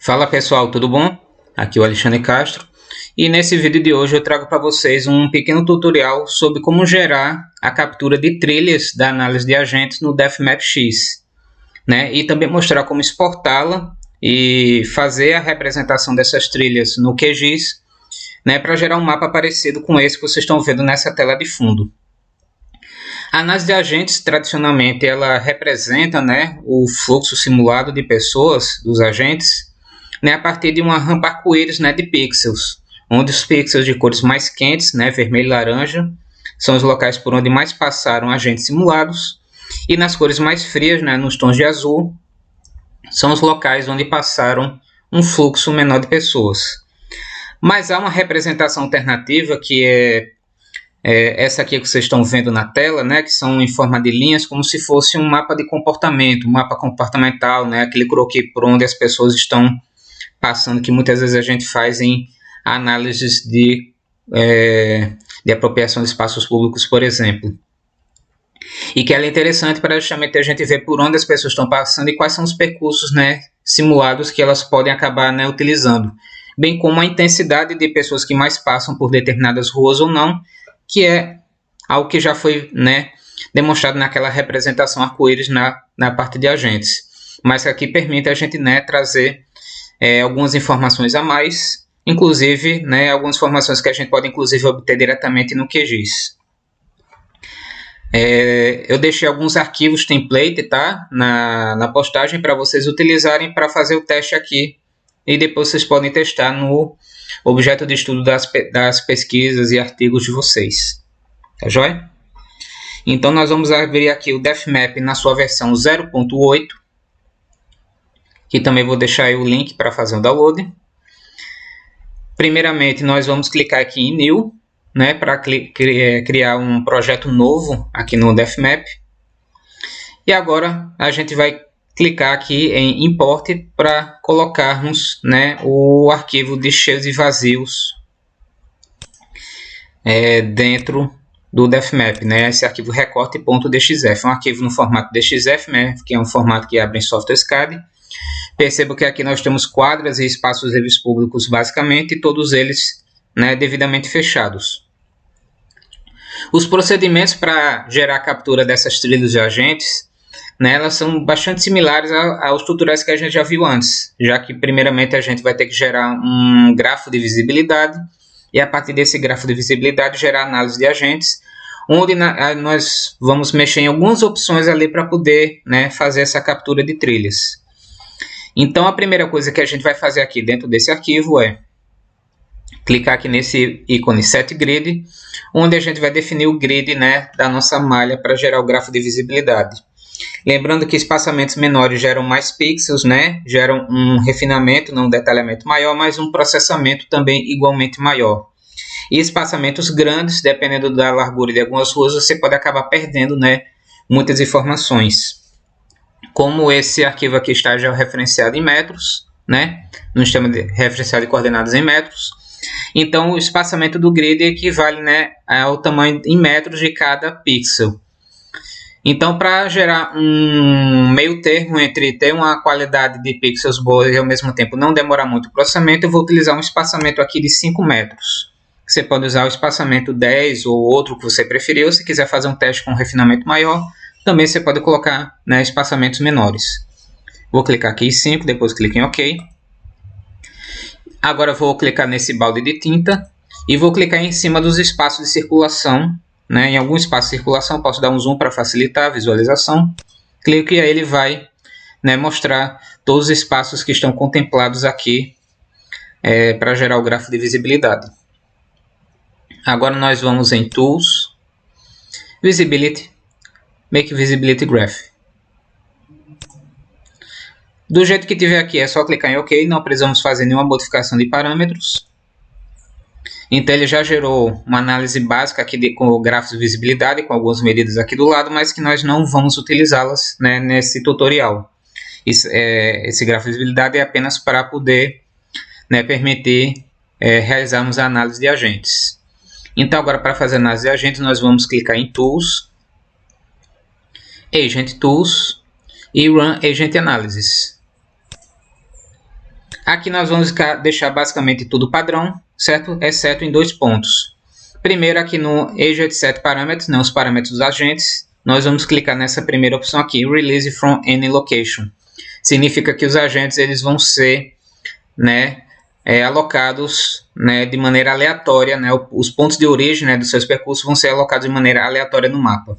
Fala pessoal, tudo bom? Aqui é o Alexandre Castro e nesse vídeo de hoje eu trago para vocês um pequeno tutorial sobre como gerar a captura de trilhas da análise de agentes no DefMapX, né? E também mostrar como exportá-la e fazer a representação dessas trilhas no QGIS, né? Para gerar um mapa parecido com esse que vocês estão vendo nessa tela de fundo. A análise de agentes, tradicionalmente, ela representa, né, o fluxo simulado de pessoas, dos agentes, né, a partir de uma rampa arco-íris, né, de pixels, onde os pixels de cores mais quentes, né, vermelho e laranja, são os locais por onde mais passaram agentes simulados, e nas cores mais frias, né, nos tons de azul, são os locais onde passaram um fluxo menor de pessoas. Mas há uma representação alternativa que é essa aqui que vocês estão vendo na tela, né, que são em forma de linhas, como se fosse um mapa de comportamento, um mapa comportamental, né, aquele croquis por onde as pessoas estão passando, que muitas vezes a gente faz em análises de apropriação de espaços públicos, por exemplo. E que ela é interessante para justamente a gente ver por onde as pessoas estão passando e quais são os percursos, né, simulados que elas podem acabar, né, utilizando, bem como a intensidade de pessoas que mais passam por determinadas ruas ou não, que é algo que já foi, né, demonstrado naquela representação arco-íris na parte de agentes, mas que aqui permite a gente, né, trazer algumas informações a mais, inclusive, né, algumas informações que a gente pode inclusive obter diretamente no QGIS. Eu deixei alguns arquivos template, tá, na postagem para vocês utilizarem para fazer o teste aqui, e depois vocês podem testar no objeto de estudo das pesquisas e artigos de vocês. Tá joia? Então nós vamos abrir aqui o DefMap na sua versão 0.8, que também vou deixar aí o link para fazer o download. Primeiramente nós vamos clicar aqui em New, né, para criar um projeto novo aqui no DefMap. E agora a gente vai clicar aqui em Import para colocarmos, né, o arquivo de cheios e vazios dentro do DefMap, né, esse arquivo recorte.dxf, um arquivo no formato DXF, né, que é um formato que abre em software SCAD. Percebo que aqui nós temos quadras e espaços livres públicos basicamente, e todos eles, né, devidamente fechados. Os procedimentos para gerar a captura dessas trilhas de agentes, né, elas são bastante similares aos tutoriais que a gente já viu antes, já que primeiramente a gente vai ter que gerar um grafo de visibilidade e a partir desse grafo de visibilidade gerar análise de agentes, onde nós vamos mexer em algumas opções ali para poder, né, fazer essa captura de trilhas. Então a primeira coisa que a gente vai fazer aqui dentro desse arquivo é clicar aqui nesse ícone Set Grid, onde a gente vai definir o grid, né, da nossa malha para gerar o grafo de visibilidade. Lembrando que espaçamentos menores geram mais pixels, né? Geram um refinamento, não um detalhamento maior, mas um processamento também igualmente maior. E espaçamentos grandes, dependendo da largura de algumas ruas, você pode acabar perdendo, né, muitas informações. Como esse arquivo aqui está já referenciado em metros, né? No sistema referenciado de coordenadas em metros. Então, o espaçamento do grid equivale, né, ao tamanho em metros de cada pixel. Então, para gerar um meio termo entre ter uma qualidade de pixels boa e ao mesmo tempo não demorar muito o processamento, eu vou utilizar um espaçamento aqui de 5 metros. Você pode usar o espaçamento 10 ou outro que você preferir, ou se quiser fazer um teste com um refinamento maior, também você pode colocar, né, espaçamentos menores. Vou clicar aqui em 5, depois clique em OK. Agora vou clicar nesse balde de tinta e vou clicar em cima dos espaços de circulação, né? Em algum espaço de circulação, posso dar um zoom para facilitar a visualização. Clico e aí ele vai, né, mostrar todos os espaços que estão contemplados aqui para gerar o grafo de visibilidade. Agora nós vamos em Tools, Visibility, Make Visibility Graph. Do jeito que tiver aqui é só clicar em OK, não precisamos fazer nenhuma modificação de parâmetros. Então ele já gerou uma análise básica aqui com o grafo de visibilidade, com algumas medidas aqui do lado, mas que nós não vamos utilizá-las, né, nesse tutorial. Esse grafo de visibilidade é apenas para poder, né, permitir realizarmos a análise de agentes. Então agora para fazer a análise de agentes nós vamos clicar em Tools, Agent Tools e Run Agent Analysis. Aqui nós vamos deixar basicamente tudo padrão, certo? Exceto em 2 pontos. Primeiro, aqui no Agent Set Parameters, né, os parâmetros dos agentes, nós vamos clicar nessa primeira opção aqui, Release from Any Location. Significa que os agentes eles vão ser, né, alocados, né, de maneira aleatória, né, os pontos de origem, né, dos seus percursos vão ser alocados de maneira aleatória no mapa.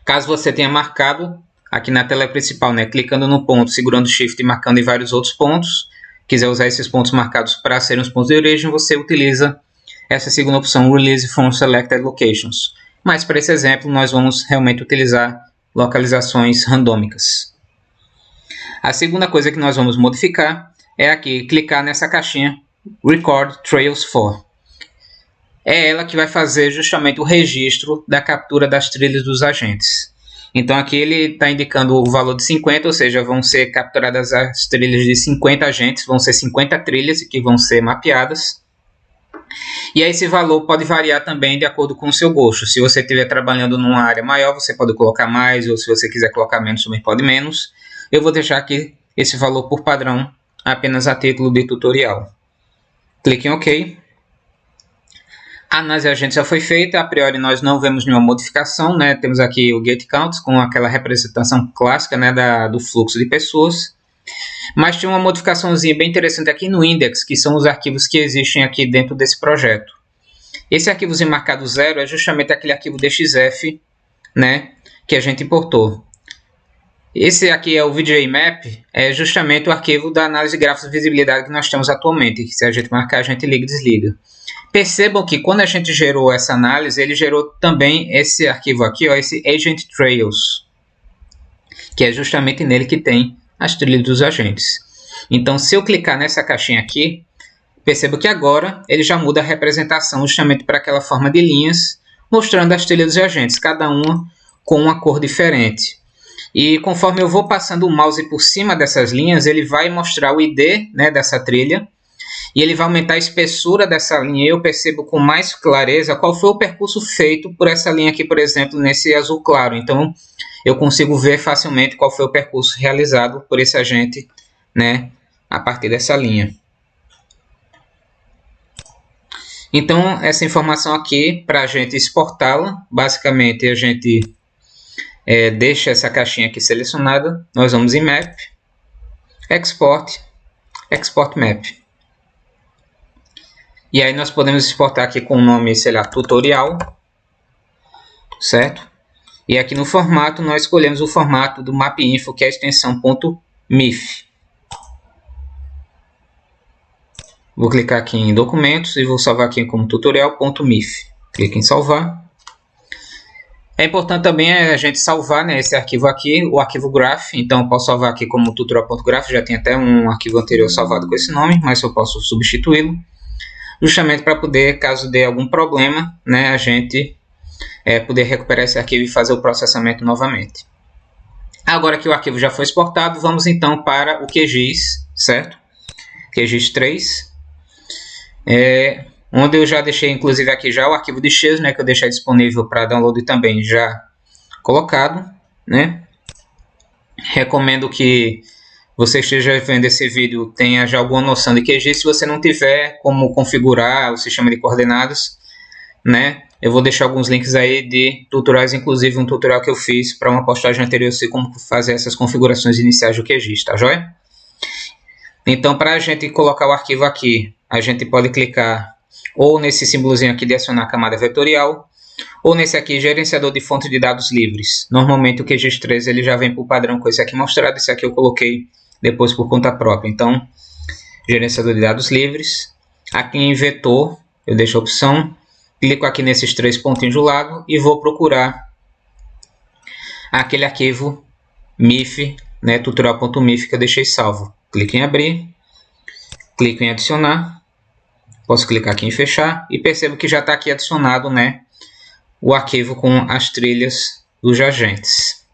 Caso você tenha marcado aqui na tela principal, né, clicando no ponto, segurando Shift e marcando em vários outros pontos, quiser usar esses pontos marcados para serem os pontos de origem, você utiliza essa segunda opção, Release from Selected Locations. Mas para esse exemplo, nós vamos realmente utilizar localizações randômicas. A segunda coisa que nós vamos modificar é aqui, clicar nessa caixinha Record Trails For. É ela que vai fazer justamente o registro da captura das trilhas dos agentes. Então aqui ele está indicando o valor de 50, ou seja, vão ser capturadas as trilhas de 50 agentes, vão ser 50 trilhas que vão ser mapeadas. E aí esse valor pode variar também de acordo com o seu gosto. Se você estiver trabalhando numa área maior, você pode colocar mais, ou se você quiser colocar menos, também pode menos. Eu vou deixar aqui esse valor por padrão, apenas a título de tutorial. Clique em OK. A análise de agentes já foi feita, a priori nós não vemos nenhuma modificação, né? Temos aqui o Gate Counts com aquela representação clássica, né, do fluxo de pessoas. Mas tinha uma modificaçãozinha bem interessante aqui no Index, que são os arquivos que existem aqui dentro desse projeto. Esse arquivozinho marcado 0 é justamente aquele arquivo DXF, né, que a gente importou. Esse aqui é o VJ Map, é justamente o arquivo da análise de gráficos de visibilidade que nós temos atualmente. Se a gente marcar, a gente liga e desliga. Percebam que quando a gente gerou essa análise, ele gerou também esse arquivo aqui, ó, esse Agent Trails, que é justamente nele que tem as trilhas dos agentes. Então, se eu clicar nessa caixinha aqui, perceba que agora ele já muda a representação justamente para aquela forma de linhas, mostrando as trilhas dos agentes, cada uma com uma cor diferente. E conforme eu vou passando o mouse por cima dessas linhas, ele vai mostrar o ID, né, dessa trilha, e ele vai aumentar a espessura dessa linha. Eu percebo com mais clareza qual foi o percurso feito por essa linha aqui, por exemplo, nesse azul claro. Então, eu consigo ver facilmente qual foi o percurso realizado por esse agente, né, a partir dessa linha. Então, essa informação aqui, para a gente exportá-la, basicamente a gente deixa essa caixinha aqui selecionada. Nós vamos em Map, Export, Export Map. E aí nós podemos exportar aqui com o nome, sei lá, tutorial, certo? E aqui no formato, nós escolhemos o formato do mapinfo, que é a extensão .mif. Vou clicar aqui em documentos e vou salvar aqui como tutorial.mif. Clique em salvar. É importante também a gente salvar, né, esse arquivo aqui, o arquivo graph. Então eu posso salvar aqui como tutorial.graph, já tem até um arquivo anterior salvado com esse nome, mas eu posso substituí-lo. Justamente para poder, caso dê algum problema, né, a gente poder recuperar esse arquivo e fazer o processamento novamente. Agora que o arquivo já foi exportado, vamos então para o QGIS, certo? QGIS 3. Onde eu já deixei, inclusive, aqui já o arquivo de X, né, que eu deixei disponível para download também já colocado, né? Recomendo que você esteja vendo esse vídeo, tenha já alguma noção de QGIS. Se você não tiver como configurar o sistema de coordenadas, né, eu vou deixar alguns links aí de tutoriais, inclusive um tutorial que eu fiz para uma postagem anterior, sei como fazer essas configurações iniciais do QGIS, tá joia? Então, para a gente colocar o arquivo aqui, a gente pode clicar ou nesse símbolozinho aqui de acionar a camada vetorial, ou nesse aqui, gerenciador de fonte de dados livres. Normalmente o QGIS 3 ele já vem por padrão com esse aqui mostrado, esse aqui eu coloquei depois por conta própria. Então, gerenciador de dados livres. Aqui em vetor, eu deixo a opção, clico aqui nesses 3 pontinhos do lado e vou procurar aquele arquivo MIF, né, tutorial.mif que eu deixei salvo. Clique em abrir, clico em adicionar, posso clicar aqui em fechar e percebo que já está aqui adicionado, né, o arquivo com as trilhas dos agentes.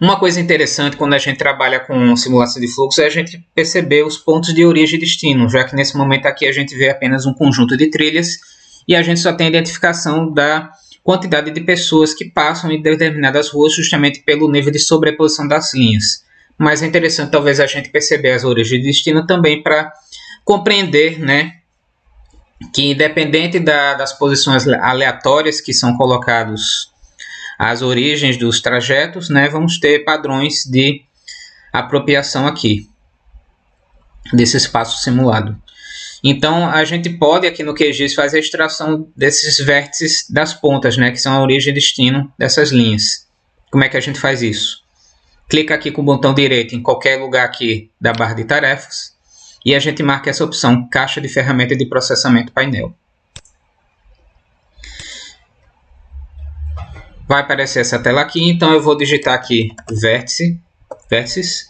Uma coisa interessante quando a gente trabalha com simulação de fluxo é a gente perceber os pontos de origem e destino, já que nesse momento aqui a gente vê apenas um conjunto de trilhas e a gente só tem a identificação da quantidade de pessoas que passam em determinadas ruas justamente pelo nível de sobreposição das linhas. mas é interessante talvez a gente perceber as origens de destino também para compreender, né, que independente das posições aleatórias que são colocados as origens dos trajetos, né, vamos ter padrões de apropriação aqui desse espaço simulado. Então a gente pode aqui no QGIS fazer a extração desses vértices das pontas, né, que são a origem e destino dessas linhas. Como é que a gente faz isso? Clica aqui com o botão direito em qualquer lugar aqui da barra de tarefas e a gente marca essa opção caixa de ferramenta de processamento painel. Vai aparecer essa tela aqui, então eu vou digitar aqui vértices.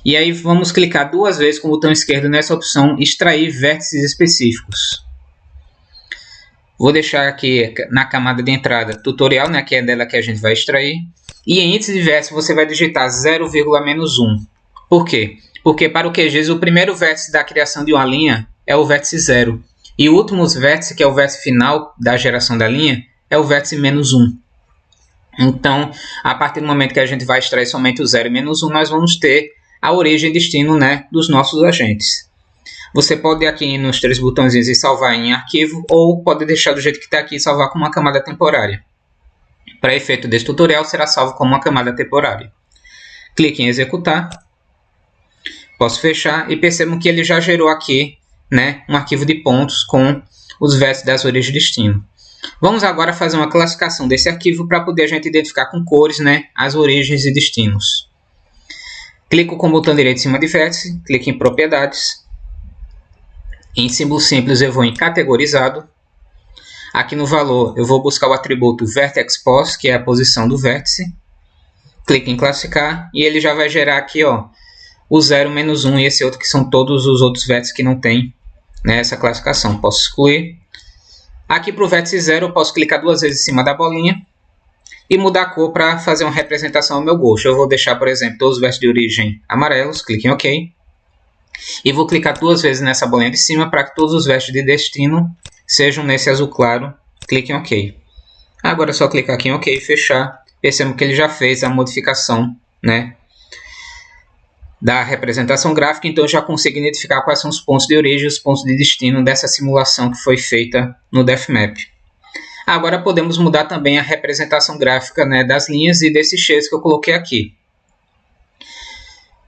E aí vamos clicar 2 vezes com o botão esquerdo nessa opção extrair vértices específicos. Vou deixar aqui na camada de entrada tutorial, né, que é dela que a gente vai extrair. E em índice de vértice você vai digitar 0,-1. Por quê? Porque para o QGIS o primeiro vértice da criação de uma linha é o vértice 0. E o último vértice, que é o vértice final da geração da linha, é o vértice -1. Então, a partir do momento que a gente vai extrair somente o 0 e -1, nós vamos ter a origem e destino, né, dos nossos agentes. Você pode ir aqui nos 3 botõezinhos e salvar em arquivo, ou pode deixar do jeito que está aqui e salvar como uma camada temporária. Para efeito desse tutorial, será salvo como uma camada temporária. Clique em executar. Posso fechar e percebam que ele já gerou aqui, né, um arquivo de pontos com os vértices das origens de destino. Vamos agora fazer uma classificação desse arquivo para poder a gente identificar com cores, né, as origens e destinos. Clico com o botão direito em cima de vértice, clique em propriedades. Em símbolo simples eu vou em categorizado. Aqui no valor eu vou buscar o atributo vertex pos, que é a posição do vértice. Clique em classificar e ele já vai gerar aqui, ó, o 0, -1 e esse outro que são todos os outros vértices que não tem, né, essa classificação. Posso excluir. Aqui para o vértice 0 eu posso clicar 2 vezes em cima da bolinha e mudar a cor para fazer uma representação ao meu gosto. Eu vou deixar, por exemplo, todos os vértices de origem amarelos, clique em OK. E vou clicar 2 vezes nessa bolinha de cima para que todos os vértices de destino sejam nesse azul claro, clique em OK. Agora é só clicar aqui em OK e fechar. Percebam que ele já fez a modificação, né, da representação gráfica, então eu já consigo identificar quais são os pontos de origem e os pontos de destino dessa simulação que foi feita no DefMap. Agora podemos mudar também a representação gráfica, né, das linhas e desses shapes que eu coloquei aqui.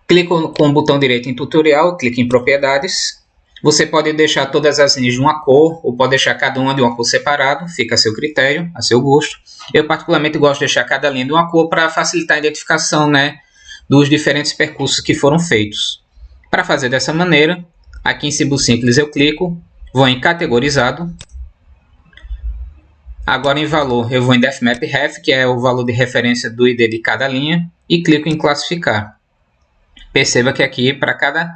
Clico com o botão direito em tutorial, clique em propriedades. Você pode deixar todas as linhas de uma cor ou pode deixar cada uma de uma cor separado, fica a seu critério, a seu gosto. Eu particularmente gosto de deixar cada linha de uma cor para facilitar a identificação, né, dos diferentes percursos que foram feitos. Para fazer dessa maneira, aqui em símbolo simples eu clico, vou em categorizado. Agora em valor eu vou em DefMap Ref, que é o valor de referência do ID de cada linha, e clico em classificar. Perceba que aqui para cada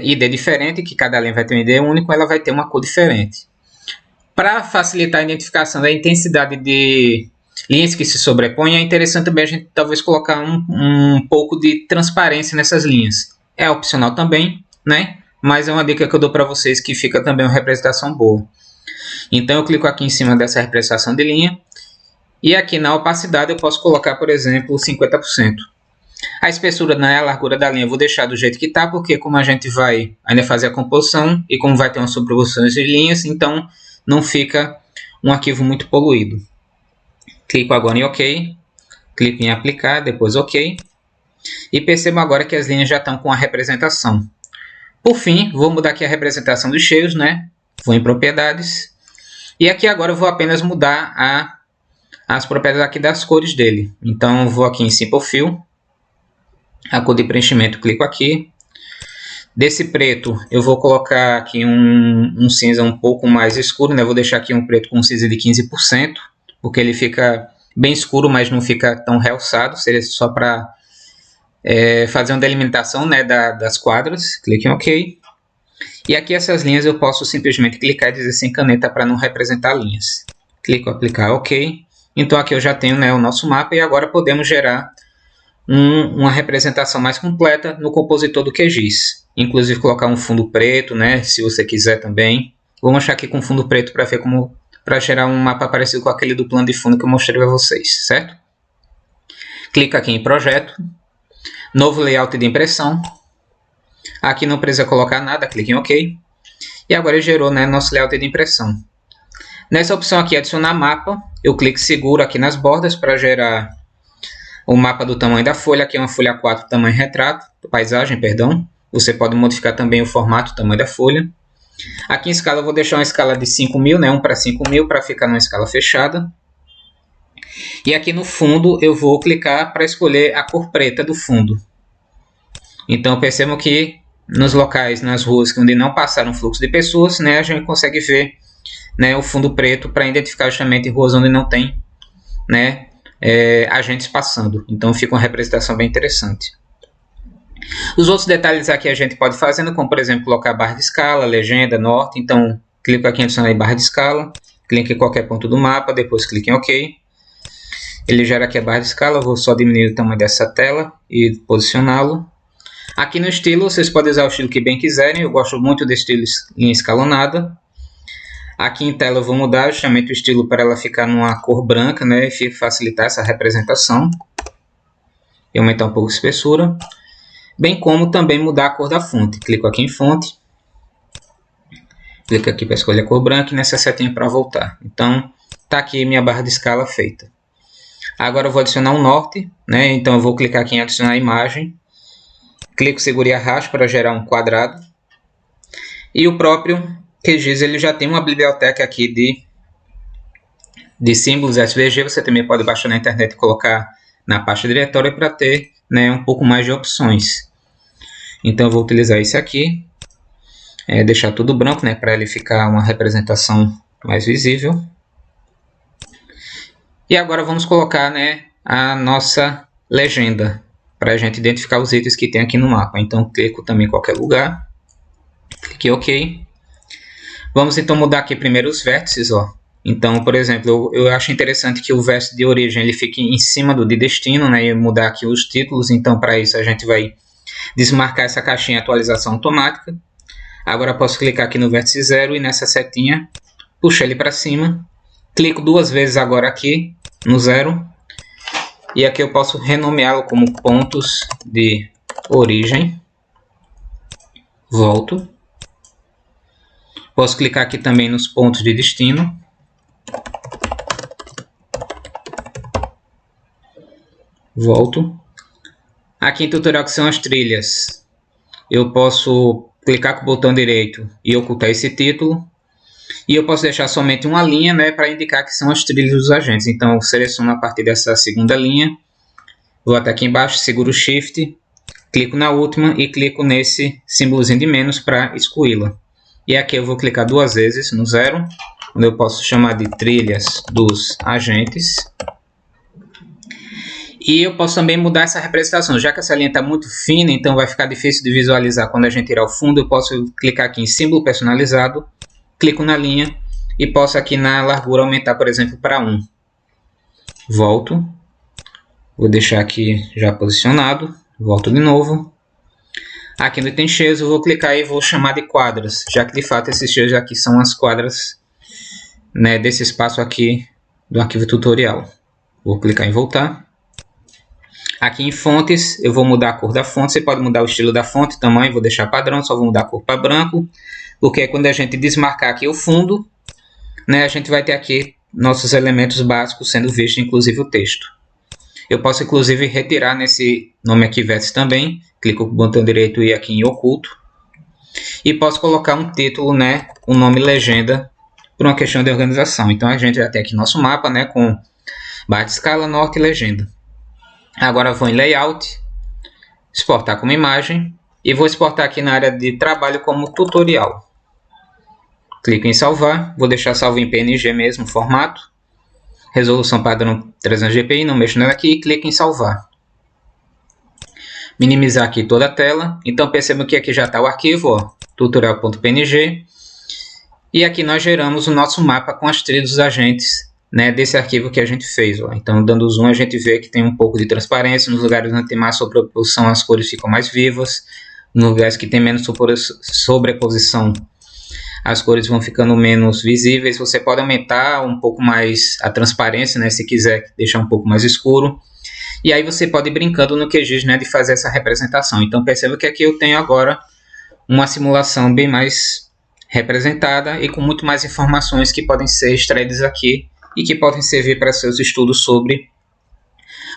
ID diferente, que cada linha vai ter um ID único, ela vai ter uma cor diferente. Para facilitar a identificação da intensidade de linhas que se sobrepõem, é interessante também a gente talvez colocar um pouco de transparência nessas linhas. É opcional também, né? Mas é uma dica que eu dou para vocês que fica também uma representação boa. Então eu clico aqui em cima dessa representação de linha e aqui na opacidade eu posso colocar, por exemplo, 50%. A espessura, né, a largura da linha eu vou deixar do jeito que está, porque como a gente vai ainda fazer a composição e como vai ter uma sobreposição de linhas, então não fica um arquivo muito poluído. Clico agora em OK, clico em aplicar, depois OK. E percebo agora que as linhas já estão com a representação. Por fim, vou mudar aqui a representação dos cheios, né? Vou em propriedades. E aqui agora eu vou apenas mudar as propriedades aqui das cores dele. Então vou aqui em Simple Fill. A cor de preenchimento, clico aqui. Desse preto eu vou colocar aqui um cinza um pouco mais escuro, né? Vou deixar aqui um preto com cinza de 15%. Porque ele fica bem escuro, mas não fica tão realçado. Seria só para fazer uma delimitação, né, das quadras. Clique em OK. E aqui essas linhas eu posso simplesmente clicar e dizer sem caneta para não representar linhas. Clico em aplicar OK. Então aqui eu já tenho, né, o nosso mapa e agora podemos gerar uma representação mais completa no compositor do QGIS. Inclusive colocar um fundo preto, né, se você quiser também. Vou mostrar aqui com fundo preto para ver como... para gerar um mapa parecido com aquele do plano de fundo que eu mostrei para vocês, certo? Clica aqui em projeto. Novo layout de impressão. Aqui não precisa colocar nada, clique em OK. E agora ele gerou, né, nosso layout de impressão. Nessa opção aqui, adicionar mapa, eu clico seguro aqui nas bordas para gerar o mapa do tamanho da folha. Aqui é uma folha 4, tamanho retrato, paisagem, perdão. Você pode modificar também o formato, o tamanho da folha. Aqui em escala eu vou deixar uma escala de 5.000, né, 1 para 5.000, para ficar numa escala fechada. E aqui no fundo eu vou clicar para escolher a cor preta do fundo. Então percebam que nos locais, nas ruas onde não passaram fluxo de pessoas, né, a gente consegue ver, né, o fundo preto para identificar justamente ruas onde não tem, né, agentes passando. Então fica uma representação bem interessante. Os outros detalhes aqui a gente pode fazendo, como por exemplo colocar barra de escala, legenda, norte. Então clico aqui em adicionar barra de escala, clique em qualquer ponto do mapa, depois clique em OK. Ele gera aqui a barra de escala, eu vou só diminuir o tamanho dessa tela e posicioná-lo. Aqui no estilo, vocês podem usar o estilo que bem quiserem, eu gosto muito de estilo em escalonada. Aqui em tela eu vou mudar justamente o estilo para ela ficar numa cor branca, né, e facilitar essa representação. E aumentar um pouco a espessura. Bem como também mudar a cor da fonte. Clico aqui em fonte. Clico aqui para escolher a cor branca e nessa setinha para voltar. Então, está aqui minha barra de escala feita. Agora eu vou adicionar um norte, né, então eu vou clicar aqui em adicionar imagem. Clico, seguro e arrasto para gerar um quadrado. E o próprio QGIS ele já tem uma biblioteca aqui de símbolos SVG. Você também pode baixar na internet e colocar na pasta diretório para ter, né, um pouco mais de opções. Então eu vou utilizar esse aqui. Deixar tudo branco, né, para ele ficar uma representação mais visível. E agora vamos colocar, né, a nossa legenda, para a gente identificar os itens que tem aqui no mapa. Então clico também em qualquer lugar, clique em OK. Vamos então mudar aqui primeiro os vértices, ó. Então, por exemplo, eu acho interessante que o vértice de origem ele fique em cima do de destino, né, e mudar aqui os títulos. Então para isso a gente vai desmarcar essa caixinha atualização automática. Agora posso clicar aqui no vértice 0 e nessa setinha puxar ele para cima. Clico duas vezes agora aqui no 0. E aqui eu posso renomeá-lo como pontos de origem. Volto. Posso clicar aqui também nos pontos de destino. Volto. Aqui em tutorial que são as trilhas, eu posso clicar com o botão direito e ocultar esse título. E eu posso deixar somente uma linha, né, para indicar que são as trilhas dos agentes. Então eu seleciono a partir dessa segunda linha. Vou até aqui embaixo, seguro o Shift, clico na última e clico nesse símbolozinho de menos para excluí-la. E aqui eu vou clicar duas vezes no 0, onde eu posso chamar de trilhas dos agentes. E eu posso também mudar essa representação, já que essa linha está muito fina, então vai ficar difícil de visualizar quando a gente tirar o fundo. Eu posso clicar aqui em símbolo personalizado, clico na linha e posso aqui na largura aumentar, por exemplo, para 1. Volto. Vou deixar aqui já posicionado. Volto de novo. Aqui no item cheios eu vou clicar e vou chamar de quadras, já que de fato esses cheios aqui são as quadras, né, desse espaço aqui do arquivo tutorial. Vou clicar em voltar. Aqui em fontes eu vou mudar a cor da fonte. Você pode mudar o estilo da fonte, tamanho, vou deixar padrão, só vou mudar a cor para branco. Porque quando a gente desmarcar aqui o fundo, né, a gente vai ter aqui nossos elementos básicos sendo vistos, inclusive o texto. Eu posso inclusive retirar nesse nome aqui vértice também. Clico com o botão direito e aqui em oculto. E posso colocar um título, né, um nome legenda, por uma questão de organização. Então a gente já tem aqui nosso mapa, né, com barra de escala, norte e legenda. Agora vou em layout, exportar como imagem e vou exportar aqui na área de trabalho como tutorial. Clico em salvar, vou deixar salvo em PNG mesmo, formato. Resolução padrão 300 dpi, não mexo nela aqui e clico em salvar. Minimizar aqui toda a tela. Então percebam que aqui já está o arquivo, tutorial.png. E aqui nós geramos o nosso mapa com as trilhas dos agentes, né, desse arquivo que a gente fez. Ó. Então dando zoom a gente vê que tem um pouco de transparência. Nos lugares onde tem mais sobreposição as cores ficam mais vivas. Nos lugares que tem menos sobreposição as cores vão ficando menos visíveis. Você pode aumentar um pouco mais a transparência, né, se quiser deixar um pouco mais escuro. E aí você pode ir brincando no QGIS, né, de fazer essa representação. Então perceba que aqui eu tenho agora uma simulação bem mais representada e com muito mais informações que podem ser extraídas aqui e que podem servir para seus estudos sobre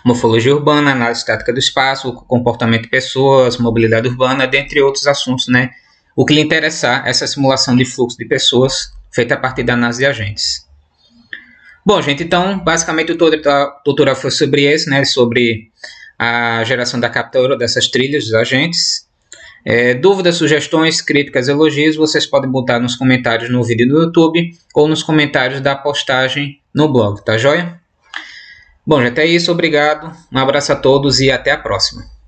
morfologia urbana, análise estática do espaço, comportamento de pessoas, mobilidade urbana, dentre outros assuntos, né? O que lhe interessar é essa simulação de fluxo de pessoas feita a partir da análise de agentes. Bom, gente, então, basicamente o tutorial foi sobre isso, né? Sobre a geração da captura dessas trilhas dos agentes. Dúvidas, sugestões, críticas, elogios, vocês podem botar nos comentários no vídeo do YouTube ou nos comentários da postagem no blog, tá joia? Bom, gente, é isso, obrigado, um abraço a todos e até a próxima.